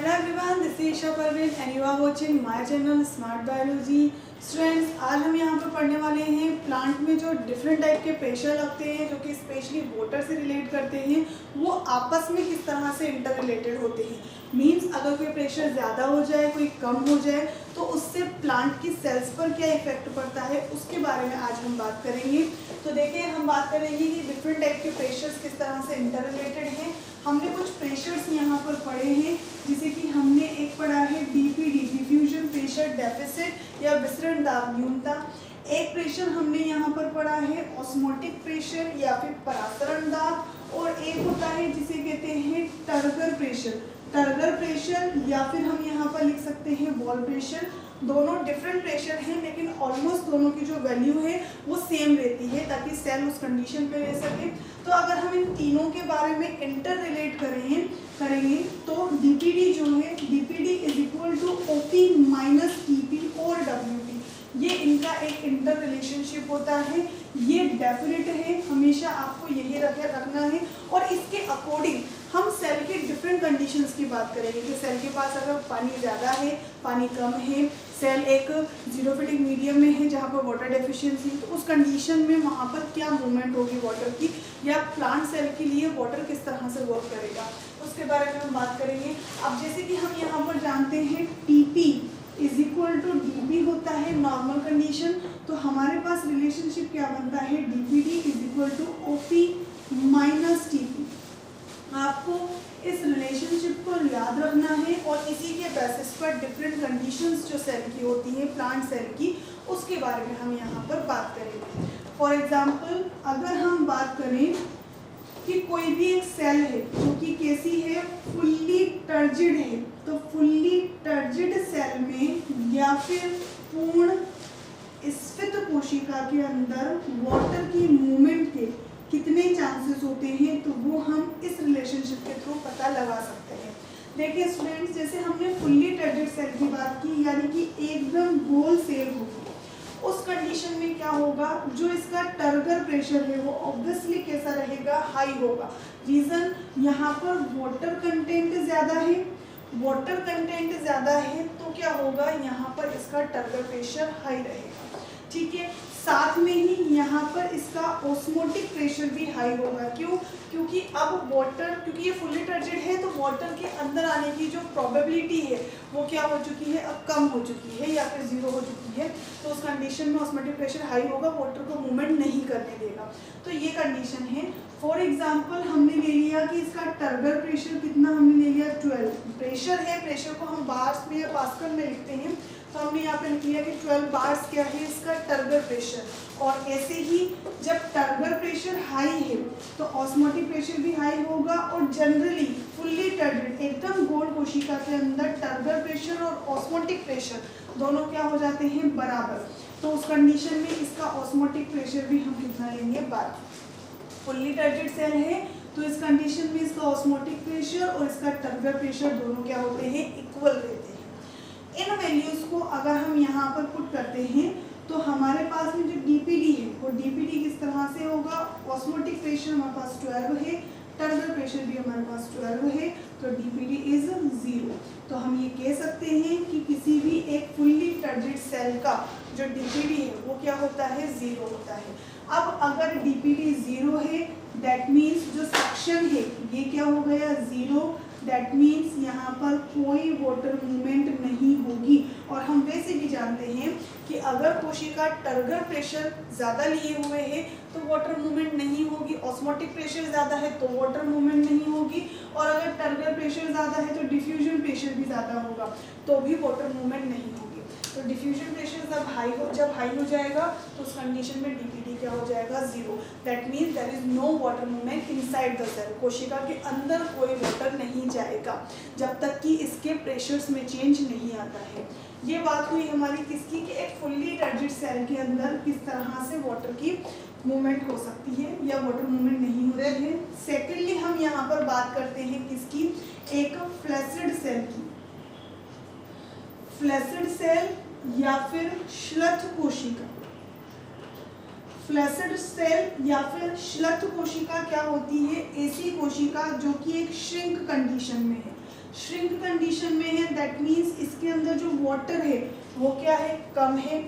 Hello everyone, this is Isha Parveen and you are watching my channel Smart Biology. Students, आज हम यहाँ पर पढ़ने वाले हैं प्लांट में जो डिफरेंट टाइप के प्रेशर लगते हैं जो कि स्पेशली वाटर से रिलेट करते हैं, वो आपस में किस तरह से इंटर रिलेटेड होते हैं। मींस अगर कोई प्रेशर ज़्यादा हो जाए, कोई कम हो जाए, तो उससे प्लांट की सेल्स पर क्या इफेक्ट पड़ता है, उसके बारे में आज हम बात करेंगे। तो देखिए, हम बात करेंगे कि डिफरेंट टाइप के प्रेशर्स किस तरह से इंटर रिलेटेड हैं। हमने कुछ प्रेशर्स यहाँ पर पढ़े हैं, जैसे कि हमने एक पढ़ा है डीपीडी, डिफ्यूजन प्रेशर डेफिसिट या विसरण दाब न्यूनता। एक प्रेशर हमने यहाँ पर पढ़ा है ऑस्मोटिक प्रेशर या फिर परासरण दाब, और एक होता है जिसे कहते हैं टर्गर प्रेशर। टर्गर प्रेशर या फिर हम यहाँ पर लिख सकते हैं बॉल प्रेशर। दोनों डिफरेंट प्रेशर हैं, लेकिन ऑलमोस्ट दोनों की जो वैल्यू है वो सेम रहती है, ताकि सेल उस कंडीशन पे रह सके। तो अगर हम इन तीनों के बारे में इंटर रिलेट करेंगे तो डीपीडी जो है, DPD is equal to OP minus TP और डब्ल्यूटी, ये इनका एक इंटर रिलेशनशिप होता है। ये डेफिनेट है, हमेशा आपको यही रखना है। और इसके अकॉर्डिंग हम सेल के डिफरेंट कंडीशंस की बात करेंगे कि सेल के पास अगर पानी ज़्यादा है, पानी कम है, सेल एक जीरोफिटिक मीडियम में है जहाँ पर वाटर डेफिशिएंसी, तो उस कंडीशन में वहाँ पर क्या मूवमेंट होगी वाटर की, या प्लांट सेल के लिए वाटर किस तरह से वर्क करेगा, उसके बारे में हम बात करेंगे। अब जैसे कि हम यहाँ पर जानते हैं TP is equal to DP होता है नॉर्मल कंडीशन, तो हमारे पास रिलेशनशिप क्या बनता है, DPD is equal to OP minus TP. आपको इस रिलेशनशिप को याद रखना है और इसी के बेसिस पर डिफरेंट कंडीशंस जो सेल की होती हैं, प्लांट सेल की, उसके बारे में हम यहाँ पर बात करेंगे। फॉर एग्जांपल, अगर हम बात करें कि कोई भी एक सेल है जो कि कैसी है, फुल्ली टर्जिड है, तो फुल्ली टर्जिड सेल में या फिर पूर्ण स्फीत कोशिका के अंदर वाटर की मूवमेंट के कितने चांसेस होते हैं, तो वो हम इस रिलेशनशिप के थ्रू पता लगा सकते हैं। देखिए स्टूडेंट्स, जैसे हमने फुल्ली टर्जिड सेल की बात की, यानी कि एकदम गोल सेल होगी, उस कंडीशन में क्या होगा, जो इसका टर्गर प्रेशर है वो ऑब्वियसली कैसा रहेगा, हाई होगा। रीजन, यहाँ पर वाटर कंटेंट ज़्यादा है, वाटर कंटेंट ज़्यादा है तो क्या होगा, यहाँ पर इसका टर्गर प्रेशर हाई रहेगा। ठीक है, साथ में ही यहाँ पर इसका ऑस्मोटिक प्रेशर भी हाई होगा। क्यों? क्योंकि अब वाटर, क्योंकि ये फुल्ली टर्जिड है, तो वाटर के अंदर आने की जो प्रोबेबिलिटी है वो क्या हो चुकी है, अब कम हो चुकी है या फिर जीरो हो चुकी है। तो उस कंडीशन में ऑस्मोटिक प्रेशर हाई होगा, वाटर को मूवमेंट नहीं करने देगा। तो ये कंडीशन है। फॉर एग्जाम्पल, हमने ले लिया कि इसका टर्गर प्रेशर कितना, हमने ले लिया 12 प्रेशर है। प्रेशर को हम बार्स में या पास्कल में लिखते हैं, तो हमने यहाँ पे लिख लिया कि 12 बार्स क्या है इसका टर्गर प्रेशर। और ऐसे ही जब टर्गर प्रेशर हाई है तो ऑस्मोटिक प्रेशर भी हाई होगा, और जनरली फुल्ली टर्जिड एकदम गोल कोशिका के अंदर टर्गर प्रेशर और ऑस्मोटिक प्रेशर दोनों क्या हो जाते हैं, बराबर। तो उस कंडीशन में इसका ऑस्मोटिक प्रेशर भी हम कितना लेंगे, 12। फुल्ली टर्जिड सेल है तो इस कंडीशन में इसका ऑस्मोटिक प्रेशर और इसका टर्गर प्रेशर दोनों क्या होते हैं, इक्वल रहते हैं। इन वैल्यूज को अगर हम यहाँ पर पुट करते हैं तो हमारे पास में जो डीपीडी है वो डीपीडी किस तरह से होगा, ऑस्मोटिक प्रेशर हमारे पास 12 है, टर्गर प्रेशर भी हमारे पास 12 है, तो डीपीडी इज 0। तो हम ये कह सकते हैं कि किसी भी एक फुल्ली टर्जिड सेल का जो डीपीडी है वो क्या होता है, 0 होता है। अब अगर डीपीडी 0 है, दैट मीन्स जो सक्शन है ये क्या हो गया, 0। दैट मीन्स यहाँ पर कोई वाटर मूवमेंट नहीं होगी। और हम वैसे भी जानते हैं कि अगर कोशिका टर्गर प्रेशर ज़्यादा लिए हुए है तो वाटर मूवमेंट नहीं होगी, ऑस्मोटिक प्रेशर ज़्यादा है तो वाटर मूवमेंट नहीं होगी, और अगर टर्गर प्रेशर ज़्यादा है तो डिफ्यूजन प्रेशर भी ज़्यादा होगा तो भी वाटर मूवमेंट नहीं होगी। तो डिफ्यूजन प्रेशर जब हाई हो जाएगा तो उस कंडीशन में डीपीडी क्या हो जाएगा, 0। That means there is no water movement inside the cell, कोशिका के अंदर कोई वाटर नहीं जाएगा जब तक कि इसके प्रेशर्स में चेंज नहीं आता है। ये बात हुई हमारी किसकी, कि एक फुल्ली टर्जिड सेल के अंदर किस तरह से वाटर की मूवमेंट हो सकती है या वाटर मूवमेंट नहीं हो रही है। सेकेंडली, हम यहाँ पर बात करते हैं किसकी, एक फ्लैसिड सेल की। फ्लैसिड सेल या फिर श्लथ कोशिका। फ्लैसिड सेल या फिर श्लथ कोशिका क्या होती है, ऐसी कोशिका जो कि एक श्रिंक कंडीशन में है। श्रिंक कंडीशन में है, दैट मीन्स इसके अंदर जो वाटर है वो क्या है, कम है।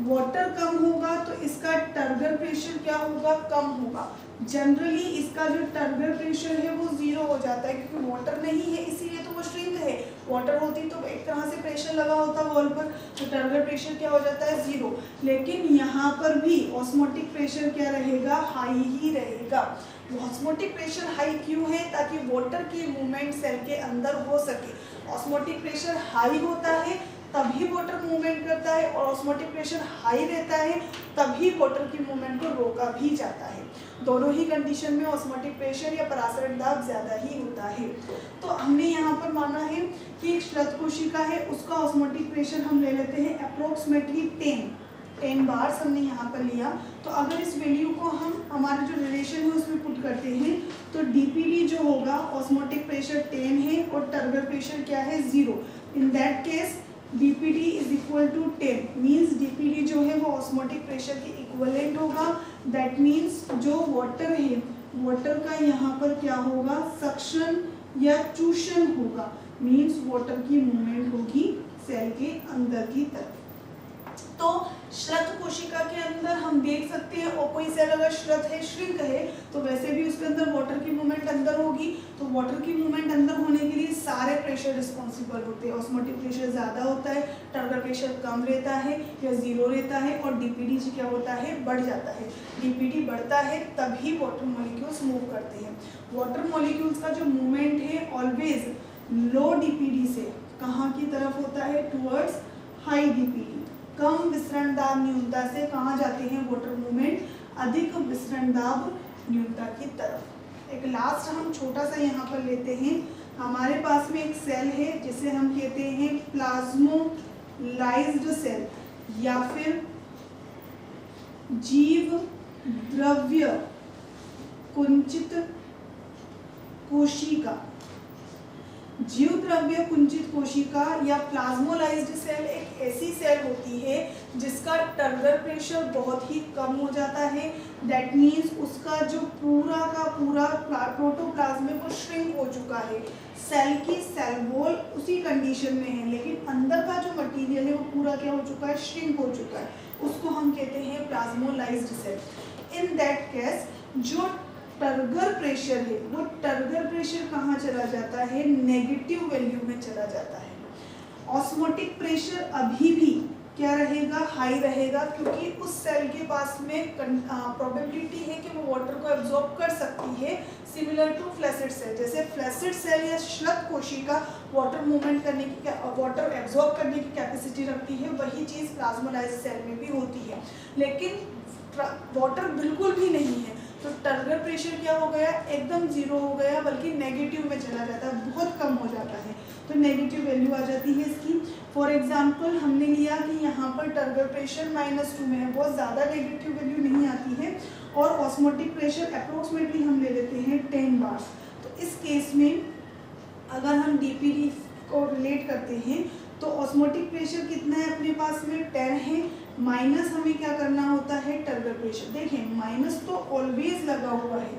वाटर कम होगा तो इसका टर्गर प्रेशर क्या होगा, कम होगा। जनरली इसका जो टर्गर प्रेशर है वो जीरो हो जाता है, क्योंकि वाटर नहीं है इसीलिए तो वो श्रिंक है। वाटर होती तो एक तरह से प्रेशर लगा होता वॉल पर, तो टर्गर प्रेशर क्या हो जाता है, जीरो। लेकिन यहाँ पर भी ऑस्मोटिक प्रेशर क्या रहेगा, हाई ही रहेगा। ऑस्मोटिक प्रेशर हाई क्यों है, ताकि वाटर की मूवमेंट सेल के अंदर हो सके। ऑस्मोटिक प्रेशर हाई होता है तभी वाटर मूवमेंट करता है, और ऑस्मोटिक प्रेशर हाई रहता है तभी वाटर की मूवमेंट को रोका भी जाता है। दोनों ही कंडीशन में ऑस्मोटिक प्रेशर या परासरण दाब ज़्यादा ही होता है। तो हमने यहाँ पर माना है कि एक श्लथ कोशिका है, उसका ऑस्मोटिक प्रेशर हम ले लेते हैं अप्रोक्सीमेटली 10 बार्स हमने यहाँ पर लिया। तो अगर इस वैल्यू को हम हमारा जो रिलेशन है उसमें पुट करते हैं तो डीपीडी जो होगा, ऑस्मोटिक प्रेशर 10 है और टर्गर प्रेशर क्या है, 0। In that case dPd is equal to 10, means dPd जो है वो ऑस्मोटिक प्रेशर के इक्वलेंट होगा। दैट मीन्स जो वाटर है, वाटर का यहाँ पर क्या होगा, सक्शन या चूषण होगा, मीन्स वाटर की मूवमेंट होगी सेल के अंदर की तरफ। तो श्लथ कोशिका के अंदर हम देख सकते हैं, और कोई सेल अगर श्लथ है, श्रिंक है, तो वैसे भी उसके अंदर वाटर की मूवमेंट अंदर होगी। तो वाटर की मूवमेंट अंदर होने के लिए सारे प्रेशर रिस्पॉन्सिबल होते हैं। ऑस्मोटिक प्रेशर ज़्यादा होता है, टर्गर प्रेशर कम रहता है या जीरो रहता है, और डीपीडी क्या होता है, बढ़ जाता है। डीपीडी बढ़ता है तभी वाटर मॉलिक्यूल्स मूव करते हैं। वाटर मॉलिक्यूल्स का जो मूवमेंट है ऑलवेज लो डीपीडी से कहाँ की तरफ होता है, टुवर्ड्स हाई डीपीडी। कम विसरण दाब न्यूनता से कहाँ जाते हैं वाटर मूवमेंट, अधिक विसरण दाब न्यूनता की तरफ। एक लास्ट हम छोटा सा यहाँ पर लेते हैं। हमारे पास में एक सेल है जिसे हम कहते हैं प्लाज्मोलाइज्ड सेल या फिर जीव द्रव्य कुंचित कोशिका। जीव द्रव्य कुंचित कोशिका या प्लाज्मोलाइज्ड सेल एक ऐसी सेल होती है जिसका टर्गर प्रेशर बहुत ही कम हो जाता है। दैट मीन्स उसका जो पूरा का पूरा प्रोटोप्लाज्म है वो श्रिंक हो चुका है। सेल की सेल वॉल उसी कंडीशन में है, लेकिन अंदर का जो मटेरियल है वो पूरा क्या हो चुका है, श्रिंक हो चुका है। उसको हम कहते हैं plasmolysed cell. In that case जो टर्गर प्रेशर है वो टर्गर प्रेशर कहाँ चला जाता है, नेगेटिव वैल्यू में चला जाता है। ऑस्मोटिक प्रेशर अभी भी क्या रहेगा, हाई रहेगा, क्योंकि उस सेल के पास में प्रोबेबिलिटी है कि वो वाटर को एब्जॉर्ब कर सकती है, सिमिलर टू फ्लैसिड सेल। जैसे फ्लैसिड सेल या श्लथ कोशिका वाटर मूवमेंट करने की, वाटर एब्जॉर्ब करने की कैपेसिटी रखती है, वही चीज़ प्लाज्मोलाइज्ड सेल में भी होती है। लेकिन वाटर बिल्कुल भी नहीं है तो टर्गर प्रेशर क्या हो गया, एकदम जीरो हो गया, बल्कि नेगेटिव में चला जाता है, बहुत कम हो जाता है। तो नेगेटिव वैल्यू आ जाती है इसकी। फॉर एग्जांपल हमने लिया कि यहाँ पर टर्गर प्रेशर -2 में है, बहुत ज़्यादा नेगेटिव वैल्यू नहीं आती है, और ऑस्मोटिक प्रेशर अप्रोक्सीमेटली हम ले लेते हैं 10 बार्स। तो इस केस में अगर हम डीपीडी को रिलेट करते हैं तो ऑस्मोटिक प्रेशर कितना है अपने पास में, 10 है, माइनस हमें क्या करना होता है, टर्गर प्रेशर। देखें माइनस तो ऑलवेज लगा हुआ है,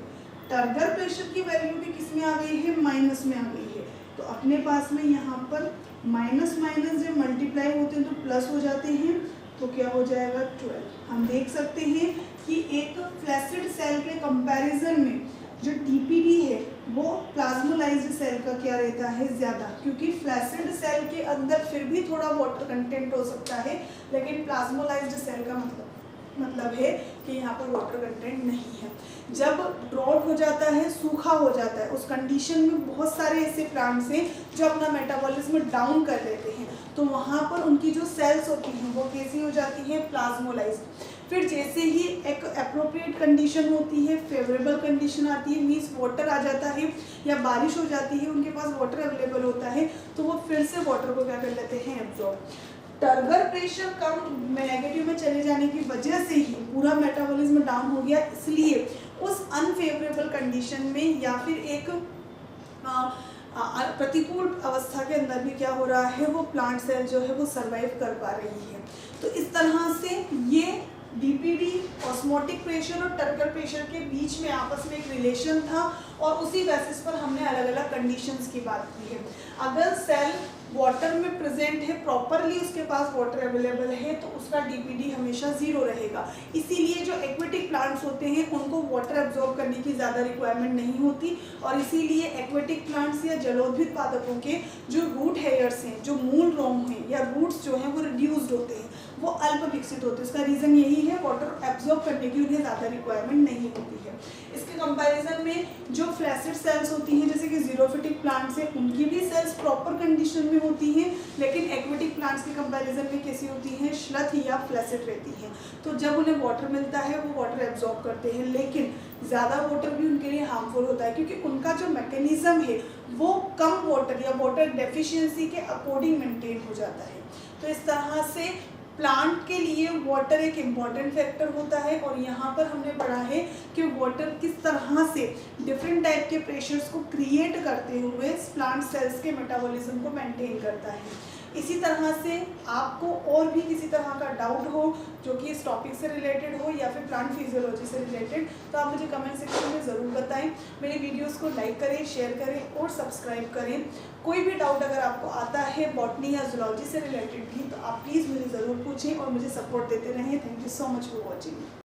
टर्गर प्रेशर की वैल्यू भी किस में आ गई है, माइनस में आ गई है। तो अपने पास में यहाँ पर माइनस माइनस जब मल्टीप्लाई होते हैं तो प्लस हो जाते हैं, तो क्या हो जाएगा 12। हम देख सकते हैं कि एक फ्लैसिड सेल के कंपैरिजन में जो डीपीडी है वो प्लाज्मोलाइज्ड सेल का क्या रहता है, ज़्यादा, क्योंकि फ्लैसिड सेल के अंदर फिर भी थोड़ा वाटर कंटेंट हो सकता है, लेकिन प्लाज्मोलाइज्ड सेल का मतलब है कि यहाँ पर वाटर कंटेंट नहीं है। जब ड्रॉट हो जाता है, सूखा हो जाता है, उस कंडीशन में बहुत सारे ऐसे प्लांट्स हैं जो अपना मेटाबॉलिज्म डाउन कर लेते हैं, तो वहाँ पर उनकी जो सेल्स होती हैं वो कैसी हो जाती है, प्लाज्मोलाइज्ड। फिर जैसे ही एक अप्रोप्रिएट कंडीशन होती है, फेवरेबल कंडीशन आती है, मीन्स वाटर आ जाता है या बारिश हो जाती है, उनके पास वाटर अवेलेबल होता है, तो वो फिर से वाटर को क्या कर लेते हैं, एब्जॉर्ब। टर्गर प्रेशर कम नेगेटिव में चले जाने की वजह से ही पूरा मेटाबॉलिज्म डाउन हो गया, इसलिए उस अनफेवरेबल कंडीशन में या फिर एक प्रतिकूल अवस्था के अंदर भी क्या हो रहा है, वो प्लांट सेल जो है वो सर्वाइव कर पा रही है। तो इस तरह से ये डीपीडी ऑस्मोटिक प्रेशर और टर्गल प्रेशर के बीच में आपस में एक रिलेशन था और उसी बेसिस पर हमने अलग अलग कंडीशंस की बात की है। अगर सेल वाटर में प्रेजेंट है, प्रॉपरली उसके पास वाटर अवेलेबल है, तो उसका डीपीडी हमेशा 0 रहेगा। इसीलिए जो एक्वेटिक प्लांट्स होते हैं उनको वाटर एब्जॉर्ब करने की ज़्यादा रिक्वायरमेंट नहीं होती और इसीलिए एक्वेटिक प्लांट्स या जलोद्भिद पादपों के जो रूट हेयर्स हैं, जो मूल रोम हैं या रूट्स जो हैं वो रिड्यूस्ड होते हैं, वो अल्प विकसित होते हैं। उसका रीज़न यही है, वाटर एब्जॉर्ब करने की उन्हें ज़्यादा रिक्वायरमेंट नहीं होती है। इसके कंपैरिजन में जो फ्लैसिड सेल्स होती हैं, जैसे कि जीरोफिटिक प्लांट्स हैं, उनकी भी सेल्स प्रॉपर कंडीशन में होती हैं, लेकिन एक्वेटिक प्लांट्स के कंपैरिजन में कैसी होती हैं, श्लथ या फ्लैसिड रहती हैं। तो जब उन्हें वाटर मिलता है वो वाटर एब्जॉर्ब करते हैं, लेकिन ज़्यादा वाटर भी उनके लिए हार्मफुल होता है क्योंकि उनका जो मैकेनिज्म है वो कम वाटर या वाटर डेफिशिएंसी के अकॉर्डिंग मेंटेन हो जाता है। तो इस तरह से प्लांट के लिए वाटर एक इम्पॉर्टेंट फैक्टर होता है और यहाँ पर हमने पढ़ा है कि वाटर किस तरह से डिफरेंट टाइप के प्रेशर्स को क्रिएट करते हुए प्लांट सेल्स के मेटाबॉलिज्म को मेंटेन करता है। इसी तरह से आपको और भी किसी तरह का डाउट हो जो कि इस टॉपिक से रिलेटेड हो या फिर प्लांट फिजियोलॉजी से रिलेटेड, तो आप मुझे कमेंट सेक्शन में ज़रूर बताएं। मेरे वीडियोस को लाइक करें, शेयर करें और सब्सक्राइब करें। कोई भी डाउट अगर आपको आता है बॉटनी या जूलॉजी से रिलेटेड भी, तो आप प्लीज़ मुझे ज़रूर पूछें और मुझे सपोर्ट देते रहें। Thank you so much for watching.